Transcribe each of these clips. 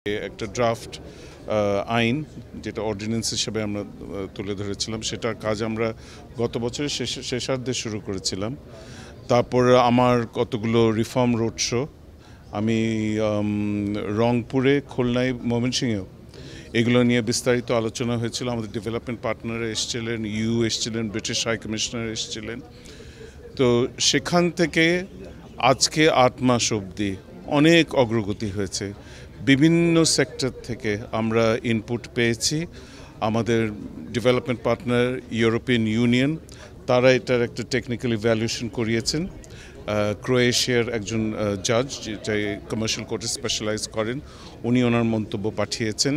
একটা ড্রাফট আইন যেটা অর্ডিন্যান্স হিসেবে আমরা তুলে ধরেছিলাম, সেটার কাজ আমরা গত বছরের শেষার্ধে শুরু করেছিলাম। তারপর আমার কতগুলো রিফর্ম রোড শো আমি রংপুরে, খুলনায়, ময়মনসিংহেও এগুলো নিয়ে বিস্তারিত আলোচনা হয়েছিল। আমাদের ডেভেলপমেন্ট পার্টনার এসেছিলেন, এসেছিলেন, ব্রিটিশ হাই কমিশনার এসেছিলেন। তো সেখান থেকে আজকে 8 মাস অবধি অনেক অগ্রগতি হয়েছে। বিভিন্ন সেক্টর থেকে আমরা ইনপুট পেয়েছি। আমাদের ডেভেলপমেন্ট পার্টনার ইউরোপিয়ান ইউনিয়ন, তারা এটার একটা টেকনিক্যাল ইভ্যালুয়েশন করিয়েছেন। ক্রোয়েশিয়ার একজন জাজ, যেটা কমার্শিয়াল কোর্টে স্পেশালাইজ করেন, উনি ওনার মন্তব্য পাঠিয়েছেন।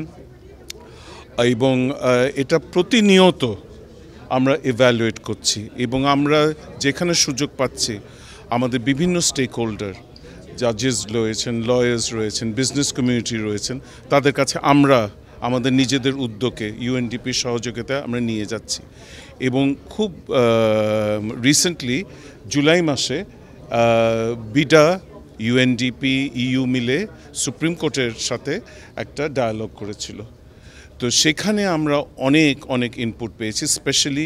এবং এটা প্রতিনিয়ত আমরা ইভ্যালুয়েট করছি এবং আমরা যেখানে সুযোগ পাচ্ছি আমাদের বিভিন্ন স্টেক হোল্ডার, জাজেস রয়েছেন, লয়ার্স রয়েছেন, বিজনেস কমিউনিটি রয়েছেন, তাদের কাছে আমরা আমাদের নিজেদের উদ্যোগে ইউএনডিপির সহযোগিতা আমরা নিয়ে যাচ্ছি। এবং খুব রিসেন্টলি জুলাই মাসে বিডা, ইউএনডিপি, ইইউ মিলে সুপ্রিম কোর্টের সাথে একটা ডায়ালগ করেছিল। তো সেখানে আমরা অনেক ইনপুট পেয়েছি, স্পেশালি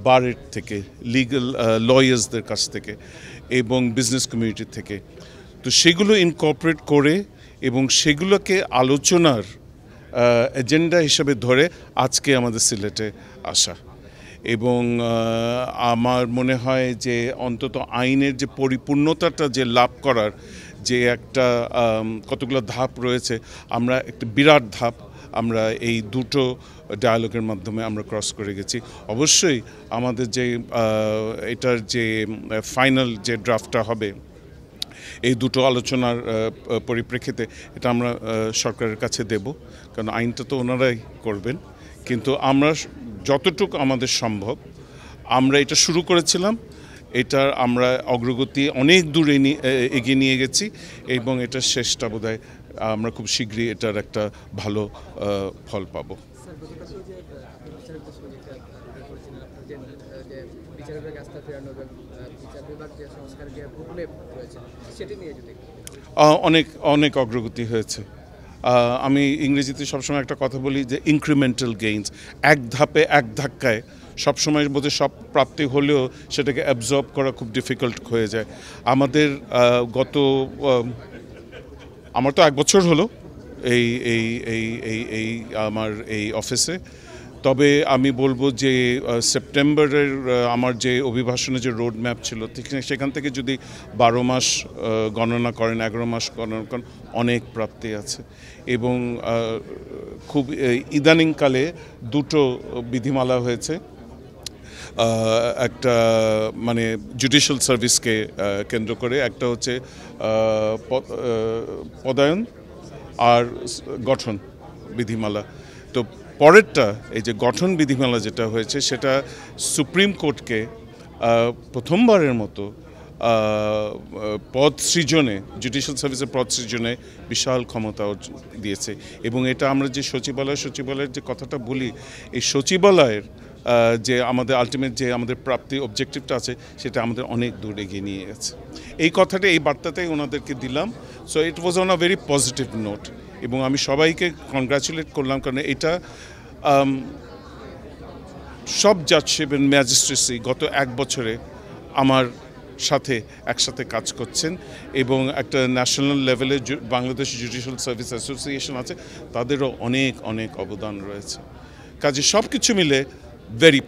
বারের থেকে, লিগ্যাল লয়ার্সদের কাছ থেকে এবং বিজনেস কমিউনিটি থেকে। তো সেগুলো ইনকর্পোরেট করে এবং সেগুলোকে আলোচনার এজেন্ডা হিসেবে ধরে আজকে আমাদের সিলেটে আসা। এবং আমার মনে হয় যে অন্তত আইনের যে পরিপূর্ণতাটা যে লাভ করার যে একটা কতগুলো ধাপ রয়েছে, আমরা একটা বিরাট ধাপ আমরা এই দুটো ডায়ালগের মাধ্যমে আমরা ক্রস করে গেছি। অবশ্যই আমাদের যে এটার যে ফাইনাল যে ড্রাফটটা হবে এই দুটো আলোচনার পরিপ্রেক্ষিতে এটা আমরা সরকারের কাছে দেব, কারণ আইনটা তো ওনারাই করবেন। কিন্তু আমরা যতটুকু আমাদের সম্ভব আমরা এটা শুরু করেছিলাম, এটার আমরা অগ্রগতি অনেক দূরে এগিয়ে নিয়ে গেছি এবং এটার শেষটা বোধহয় আমরা খুব শীঘ্রই এটার একটা ভালো ফল পাবো। অনেক অগ্রগতি হয়েছে। আমি ইংরেজিতে সবসময় একটা কথা বলি যে ইনক্রিমেন্টাল গেইনস, এক ধাপে এক ধাক্কায় সবসময় বোধহয় সব প্রাপ্তি হলেও সেটাকে অ্যাবজর্ব করা খুব ডিফিকাল্ট হয়ে যায়। আমাদের আমার তো 1 বছর হলো এই আমার এই অফিসে। তবে আমি বলবো যে সেপ্টেম্বরের আমার যে অভিভাষণে যে রোড ম্যাপ ছিল, সেখান থেকে যদি 12 মাস গণনা করেন, 11 মাস গণনা করেন, অনেক প্রাপ্তি আছে। এবং খুব ইদানিংকালে দুটো বিধিমালা হয়েছে, একটা মানে জুডিশিয়াল সার্ভিসকে কেন্দ্র করে, একটা হচ্ছে পদায়ন আর গঠন বিধিমালা। তো পরেরটা এই যে গঠন বিধিমালা যেটা হয়েছে, সেটা সুপ্রিম কোর্টকে প্রথমবারের মতো পদ সৃজনে, জুডিশিয়াল সার্ভিসের পদ সৃজনে বিশাল ক্ষমতা দিয়েছে। এবং এটা আমরা যে সচিবালয়ের যে কথাটা বলি, এই সচিবালয়ের যে আমাদের আলটিমেট যে আমাদের প্রাপ্তি অবজেক্টিভটা আছে, সেটা আমাদের অনেক দূর এগিয়ে নিয়ে গেছে। এই কথাটা, এই বার্তাটাই ওনাদেরকে দিলাম। So it was on a very positive note এবং আমি সবাইকে কনগ্রাচুলেট করলাম, কারণ এটা সব জাজশিপ এবং ম্যাজিস্ট্রেসি গত 1 বছরে আমার সাথে একসাথে কাজ করছেন এবং একটা ন্যাশনাল লেভেলে বাংলাদেশ জুডিশিয়াল সার্ভিস অ্যাসোসিয়েশন আছে, তাদেরও অনেক অবদান রয়েছে। কাজে সব কিছু মিলে ভেরি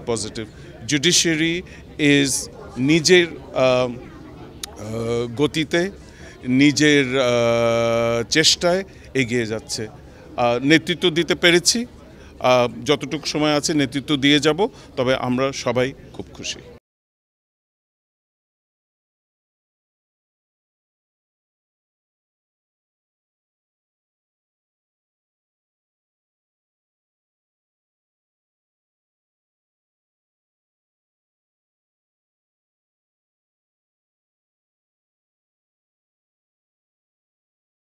পজিটিভ। জুডিশিয়ারি ইজ নিজের গতিতে, নিজের চেষ্টায় এগিয়ে যাচ্ছে। নেতৃত্ব দিতে পেরেছি, যতটুকু সময় আছে নেতৃত্ব দিয়ে যাব। তবে আমরা সবাই খুব খুশি।